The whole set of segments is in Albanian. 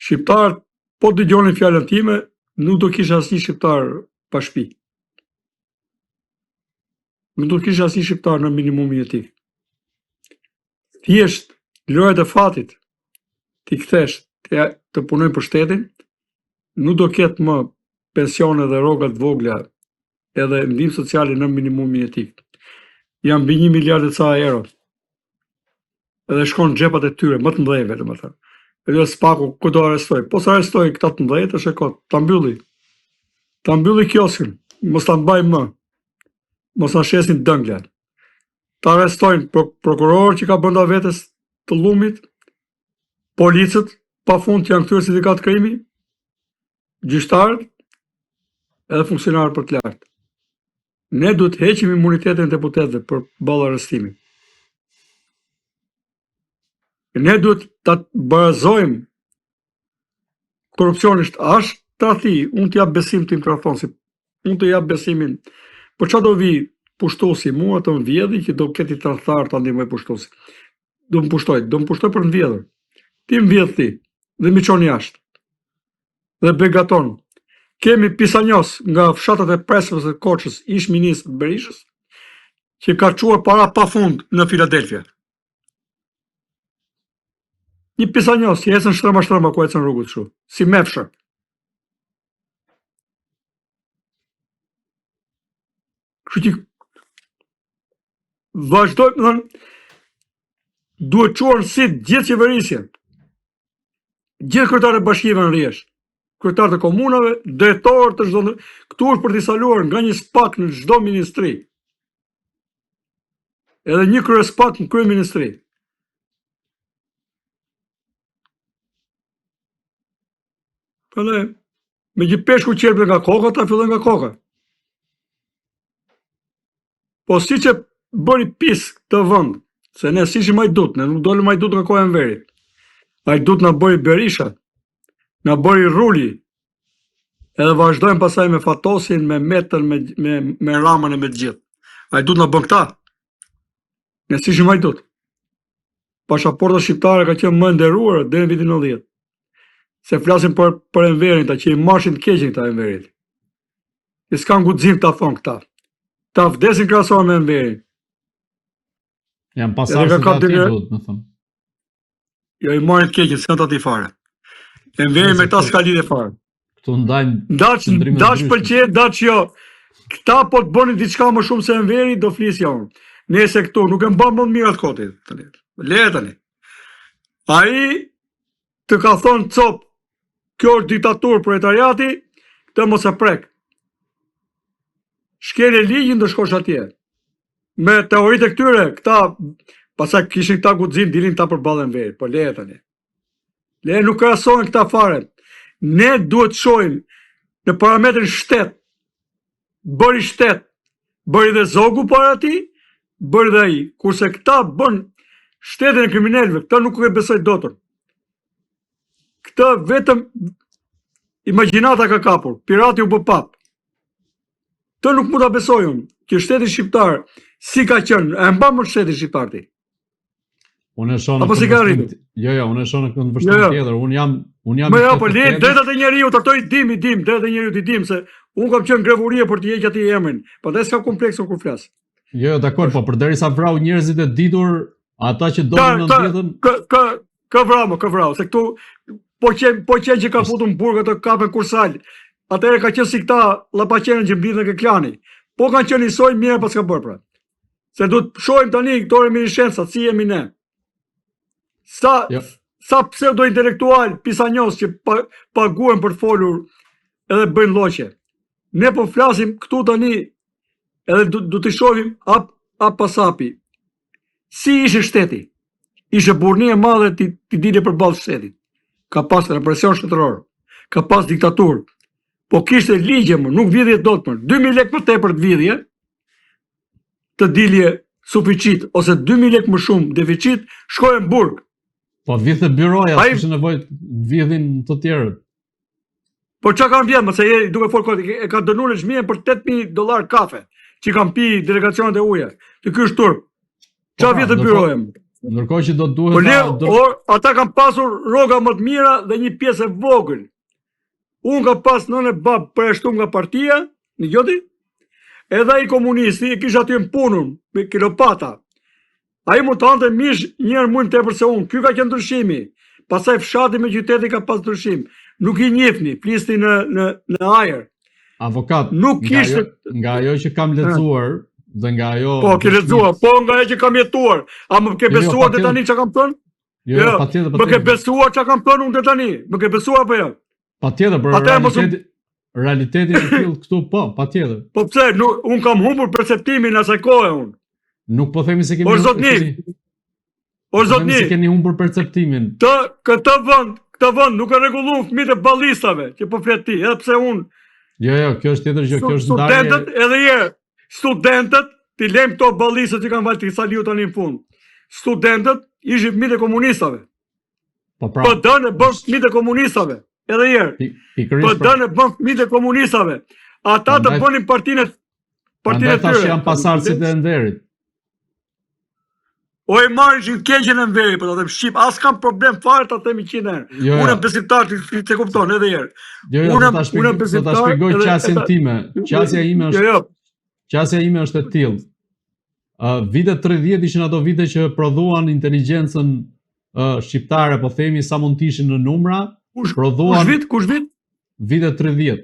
Shqiptarët, po dëgjonin fjalën time, nuk do kisha asnjë shqiptar pa shtëpi. Nuk do kisha asnjë shqiptar në minimumin e tij. Thjesht, lojët e fatit, ti kthesh të punojnë për shtetin, nuk do ketë më pensione dhe rroga të vogla edhe ndihmë sociale në minimumin e tij. Janë mbi 1 miliard e ca euro. Edhe shkon në xhepat e tyre, më të mëdhenjve, domethënë. Edhe spaku ku do arrestoj. Po sa arrestoj këta të mëdhenj, është e kot, ta mbylli. Ta mbylli kioskën, mos ta mbaj më. Mos ta shesin dëngla. Ta arrestojnë prokuror që ka brenda vetes të llumit, policët, pafund janë kthyer sindikat krimi, gjyqtarët edhe funksionarët për të lartë. Ne duhet heqim imunitetin e deputetëve për ballë arrestimit. Ne duhet ta barazojmë korrupsionisht ashtë ta thi, unë t'jap besim tim krafonsi, unë të jap besimin, për çfarë do vi pushtuesi mua të më vjedhi që do ketë i tradhtar ta ndihmoj pushtuesi. Do më pushtoj për të vjedhur. Ti më vjedh ti dhe më çon jashtë. Dhe begaton. Kemi pisanjos nga fshatat e Presës dhe Korçës, ish ministër Berishës, që ka çuar para pafund në Filadelfia. Një pisanjos që ecën shtrëma ku ecën rrugët kështu, si mefshë. Kështu që vazhdojmë, thënë, duhet çuar si gjithë qeverisjen, gjithë kryetarët e bashkive në rrjesh, kryetarët e komunave, drejtorët të çdo, këtu është për të instaluar nga një spak në çdo ministri. Edhe një kryespak në kryeministri. Pëlle, me gjithë peshku qelbë nga koka, ta fillon nga koka. Po si që bëri pis të vënd, se ne si që Majdut, ne nuk dole Majdut nga kohë e Enverit. Majdut nga bëri Berisha, nga bëri Ruli, edhe vazhdojmë pasaj me Fatosin, me Metën, me Ramën e me të gjithë. Majdut nga bën këta. Ne si që Majdut. Pashaporta shqiptare ka qenë më nderuar deri në vitin 90. Se flasin për Enverin, ta që i mashin të keqin këta Enverit. I s'kan guxim ta thonë këta. Ta vdesin krahasuar me Enverin. Janë pasardhës të atituд, më thëmë. Jo, i marrin të keqin, s'kan të ati fare. Enverin me këta s'ka lidhje fare. Këtu ndajnë... Daç pëlqet, daç jo. Këta po të bënin diçka më shumë se Enveri, do flisja unë. Nese këtu, nuk e mban më mirë atë kotit. Le tani. Ai të ka thonë cop, kjo është diktaturë proletariati, këtë mos e prek. Shkelje ligjin dhe shkosh atje. Me teoritë e këtyre, këta, pasaj kishin këta guxim, dilin ta përballë Enverit, po le tani. Le nuk krahasohen këta fare. Ne duhet shohim në parametrin shtet. Bëri shtet, bëri dhe zogu para ti, bëri dhe ai. Kurse këta bën shtetin e kriminalëve, këta nuk e besoj dotën. Këta vetëm imagjinata ka kapur, pirati u bë pap. Të nuk mund ta besoj unë, që shteti shqiptar si ka qenë, e mban më shteti shqiptar ti. Unë e shoh në unë e shoh në këtë vështirë tjetër. Unë jam po le drejtat e njeriu, tërtoj dim, drejtat e njeriu ti dim se unë kam qenë grevurie për të hequr atij emrin. Prandaj s'ka komplekson kur flas. Jo, dakor, po përderisa vrau njerëzit e ditur, ata që dolën në ndjetën. Ka vrau, se këtu po qenë që ka futur në burg ato kapen kursal. Atëherë ka qenë si këta llapaqenën që mblidhen ke klani. Po kanë qenë njësoj mirë pas ka bërë pra. Se duhet shohim tani këto reminiscenca, si jemi ne. Sa pseudo intelektual pisanjos që paguhen për të folur edhe bëjnë lloqe. Ne po flasim këtu tani edhe du të shohim ap pas hapi. Si ishte shteti? Ishte burrni e madhe ti dile përballë shtetit. Ka pas represion shtetëror, ka pas diktaturë. Po kishte ligje më, nuk vjedhje dot më. 2000 lekë më tepër të vjedhje, të dilje suficit, ose 2000 lekë më shumë deficit, shkojnë në burg. Po vjedhte byroja, s'kishte nevojë të vjedhin të tjerët. Po çka kanë vjedhë, se duke folë kot, e ka dënuar në xhmien për $8.000 kafe, që kanë pi delegacionet e uja. Të ky është turp. Çka vjedhte byroja? Ndërkohë që do duhet ata kanë pasur rroga më të mira dhe një pjesë e vogël. Unë ka pas nënë e babë përshtu nga partia, në gjoti, edhe ai komunisti e kisha aty në punën, me kilopata. Ai mutante mish njërë mund tepër se unë, ky ka qenë ndryshimi, pastaj fshati me qyteti ka pas ndryshim. Nuk i njihni, flisni në ajër. Avokat, nuk kishte nga ajo që kam lexuar dhe nga ajo Po, ke lexuar, po nga ajo që kam jetuar. A më ke besuar deri tani çka kam thënë? Jo, patjetër. Më ke besuar çka kam thënë unë deri tani? Më ke besuar apo jo? Patjetër, për realitetin e tillë këtu, po, patjetër. Po pse, unë kam humbur perceptimin asaj kohe unë. Nuk po themi se kemi O zotni, se keni humbur perceptimin. Këtë vend nuk e rregulluan fëmijët e ballistave, që po flet ti, edhe pse unë. Jo, kjo është tjetër gjë, kjo është ndarje. Studentët edhe herë, studentët, ti lejmë këto ballistët që kanë vajtë të saliu tani në fund. Studentët ishin fëmijët e komunistave. Po pra. PD-n e bën fëmijët e komunistave. Edhe herë. PD-n e bën fëmijët e komunistave. Ata të bënin partinë e tyre. Tash janë pasardhësit e Enverit. O e marrin keqen e Enverit, po ta them shqip, as kam problem fare ta them 100 herë. Unë jam besimtar, ti kupton edhe herë. Unë jam besimtar. Do ta shpjegoj qasjen time. Qasja ime është e tillë. Vitet 30 ishin ato vite që prodhuan inteligjencën shqiptare, po themi sa mund të ishin në numra, prodhuan. Kush vit? Vitet 30.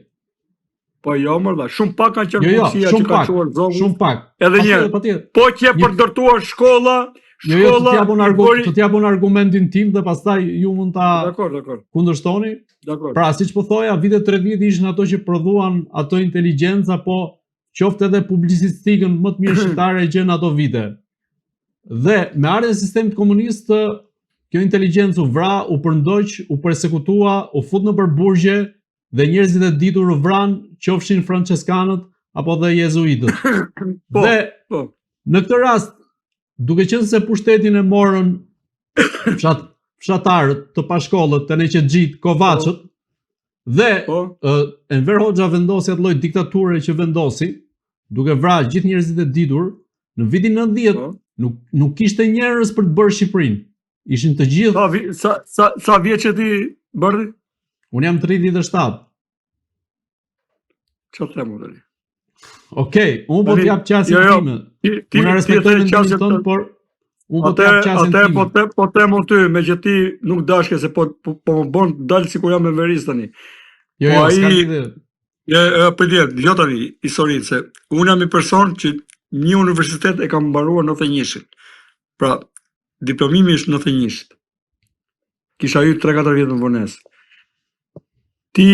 Po jo, mërda, shumë pak kanë qenë punësia që ka quar zogu. Shumë pak. Edhe një, po që e përdërtuar shkolla, të t'japun argumentin tim dhe pastaj ju mund ta kundërshtoni. Pra, siç po thoja, vitet 30 ishin ato që prodhuan ato inteligjenca, po qoftë edhe publicistikën më të mirë shqiptare e gjen ato vite. Dhe me ardhjen e sistemit komunist, kjo inteligjencë u vra, u përndoq, u persekutua, u fut në përburgje dhe njerëzit e ditur u vran, qofshin franceskanët apo dhe jezuitët. Dhe në këtë rast, duke qenë se pushtetin e morën fshatarët të pashkollët, të neqexhit, kovaçët, dhe Enver Hoxha vendosi atë lloj diktature që vendosi, duke vrarë gjithë njerëzit e ditur, në vitin 90 nuk kishte njerëz për të bërë Shqipërinë. Ishin të gjithë. Sa vjeç je ti, Bardhi? Unë jam 37. Çfarë them unë? Okej, unë po t'jap qasjen time. Unë respektoj mendimin tënd, por unë po t'jap qasjen time. Po them unë ty, me që ti nuk dashke se po më bën dal sikur jam enverist tani. Jo, s'ka ide. Po dëgjoj tani historinë se unë jam një person që një universitet e kam mbaruar në 91-shin. Pra, diplomimi është në 91-shin. Kisha hyrë 3-4 vjet në vonesë. Ti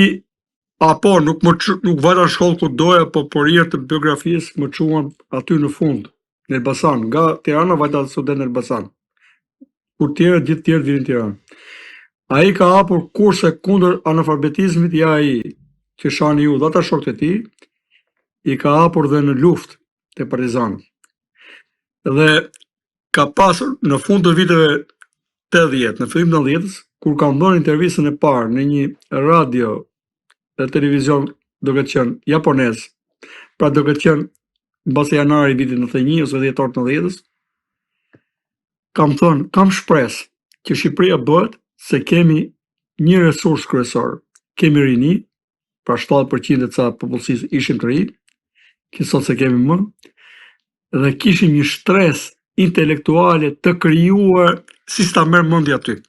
apo nuk vajta në shkollë ku doja, po porirë të biografisë më quan aty në fund, në Elbasan, nga Tirana vajta student në Elbasan. Kur gjithë tjerë vinë në Tiranë. Ai ka hapur kurse kundër analfabetizmit, ja ai që shani ju, dhe ata shokët e tij, i ka hapur dhe në luftë te partizanët. Dhe ka pasur në fund të viteve 80, në fillim të 90-s, kur ka bërë intervistën e parë në një radio dhe televizion, duke qenë japonez, pra duke qenë mbasi janari vitit 91 ose 10 të 90-s, kam thënë, kam shpresë që Shqipëria bëhet se kemi një resurs kryesor. Kemi rini, pra 70% e ca popullsisë ishim të ri, që sot se kemi më, dhe kishim një shtres intelektuale të krijuar si sta merr mendja aty.